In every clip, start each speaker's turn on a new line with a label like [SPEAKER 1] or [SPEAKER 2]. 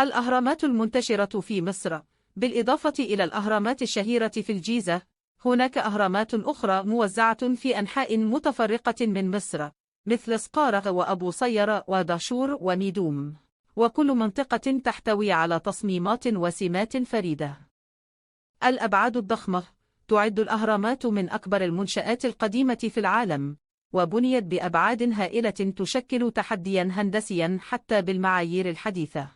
[SPEAKER 1] الأهرامات المنتشرة في مصر. بالإضافة إلى الأهرامات الشهيرة في الجيزة، هناك أهرامات أخرى موزعة في أنحاء متفرقة من مصر، مثل سقارة وأبو صير ودهشور وميدوم، وكل منطقة تحتوي على تصميمات وسمات فريدة. الأبعاد الضخمة. تعد الأهرامات من أكبر المنشآت القديمة في العالم، وبنيت بأبعاد هائلة تشكل تحدياً هندسياً حتى بالمعايير الحديثة.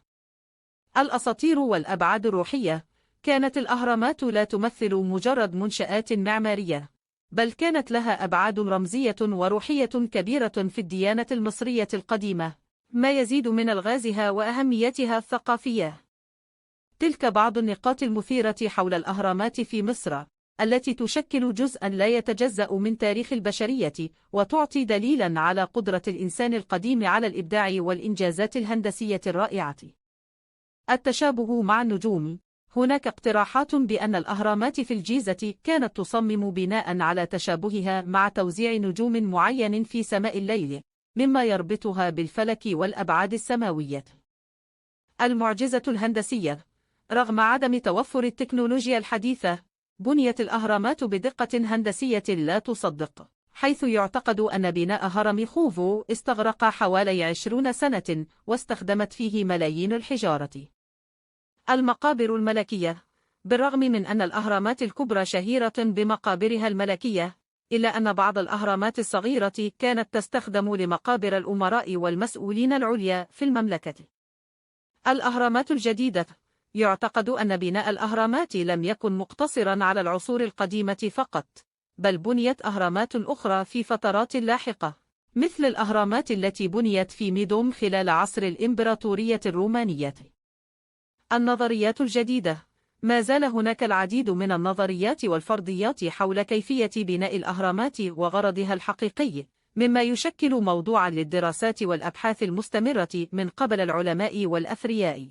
[SPEAKER 1] الأساطير والأبعاد الروحية. كانت الأهرامات لا تمثل مجرد منشآت معمارية، بل كانت لها أبعاد رمزية وروحية كبيرة في الديانة المصرية القديمة، ما يزيد من ألغازها وأهميتها الثقافية. تلك بعض النقاط المثيرة حول الأهرامات في مصر، التي تشكل جزءاً لا يتجزأ من تاريخ البشرية، وتعطي دليلاً على قدرة الإنسان القديم على الإبداع والإنجازات الهندسية الرائعة. التشابه مع النجوم. هناك اقتراحات بأن الأهرامات في الجيزة كانت تصمم بناء على تشابهها مع توزيع نجوم معين في سماء الليل، مما يربطها بالفلك والأبعاد السماوية. المعجزة الهندسية. رغم عدم توفر التكنولوجيا الحديثة، بنيت الأهرامات بدقة هندسية لا تصدق، حيث يعتقد أن بناء هرم خوفو استغرق حوالي 20 سنة، واستخدمت فيه ملايين الحجارة. المقابر الملكية. بالرغم من أن الأهرامات الكبرى شهيرة بمقابرها الملكية، إلا أن بعض الأهرامات الصغيرة كانت تستخدم لمقابر الأمراء والمسؤولين العليا في المملكة. الأهرامات الجديدة. يعتقد أن بناء الأهرامات لم يكن مقتصراً على العصور القديمة فقط، بل بنيت أهرامات أخرى في فترات لاحقة، مثل الأهرامات التي بنيت في ميدوم خلال عصر الإمبراطورية الرومانية. النظريات الجديدة. ما زال هناك العديد من النظريات والفرضيات حول كيفية بناء الأهرامات وغرضها الحقيقي، مما يشكل موضوعاً للدراسات والأبحاث المستمرة من قبل العلماء والأثرياء.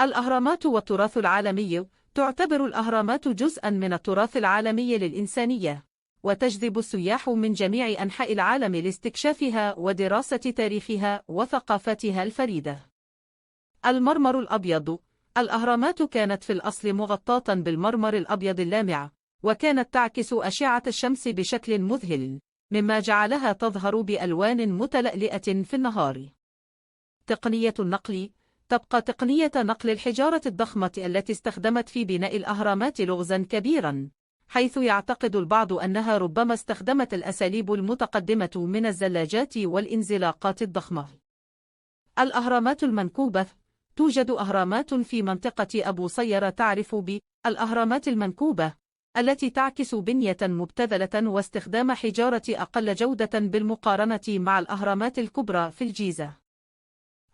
[SPEAKER 1] الأهرامات والتراث العالمي. تعتبر الأهرامات جزءاً من التراث العالمي للإنسانية، وتجذب السياح من جميع أنحاء العالم لاستكشافها ودراسة تاريخها وثقافتها الفريدة. المرمر الأبيض. الأهرامات كانت في الأصل مغطاة بالمرمر الأبيض اللامع، وكانت تعكس أشعة الشمس بشكل مذهل، مما جعلها تظهر بألوان متلألئة في النهار. تقنية النقل. تبقى تقنية نقل الحجارة الضخمة التي استخدمت في بناء الأهرامات لغزاً كبيراً، حيث يعتقد البعض أنها ربما استخدمت الأساليب المتقدمة من الزلاجات والإنزلاقات الضخمة. الأهرامات المنكوبة. توجد أهرامات في منطقة أبو صير تعرف بالأهرامات المنكوبة، التي تعكس بنية مبتذلة واستخدام حجارة أقل جودة بالمقارنة مع الأهرامات الكبرى في الجيزة.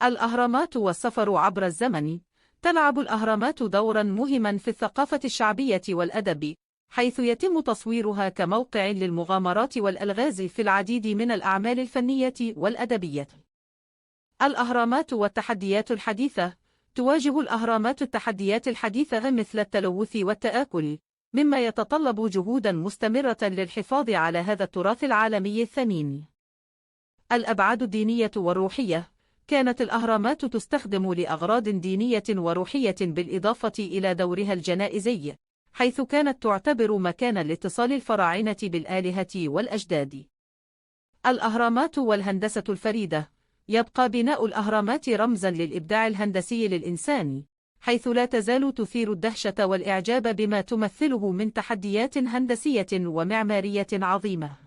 [SPEAKER 1] الأهرامات والسفر عبر الزمن. تلعب الأهرامات دورا مهما في الثقافة الشعبية والأدب، حيث يتم تصويرها كموقع للمغامرات والألغاز في العديد من الأعمال الفنية والأدبية. الأهرامات والتحديات الحديثة. تواجه الأهرامات التحديات الحديثة مثل التلوث والتآكل، مما يتطلب جهودا مستمرة للحفاظ على هذا التراث العالمي الثمين. الأبعاد الدينية والروحية. كانت الأهرامات تستخدم لأغراض دينية وروحية بالإضافة إلى دورها الجنائزي، حيث كانت تعتبر مكانا لاتصال الفراعنة بالآلهة والأجداد. الأهرامات والهندسة الفريدة. يبقى بناء الأهرامات رمزاً للإبداع الهندسي للإنسان، حيث لا تزال تثير الدهشة والإعجاب بما تمثله من تحديات هندسية ومعمارية عظيمة.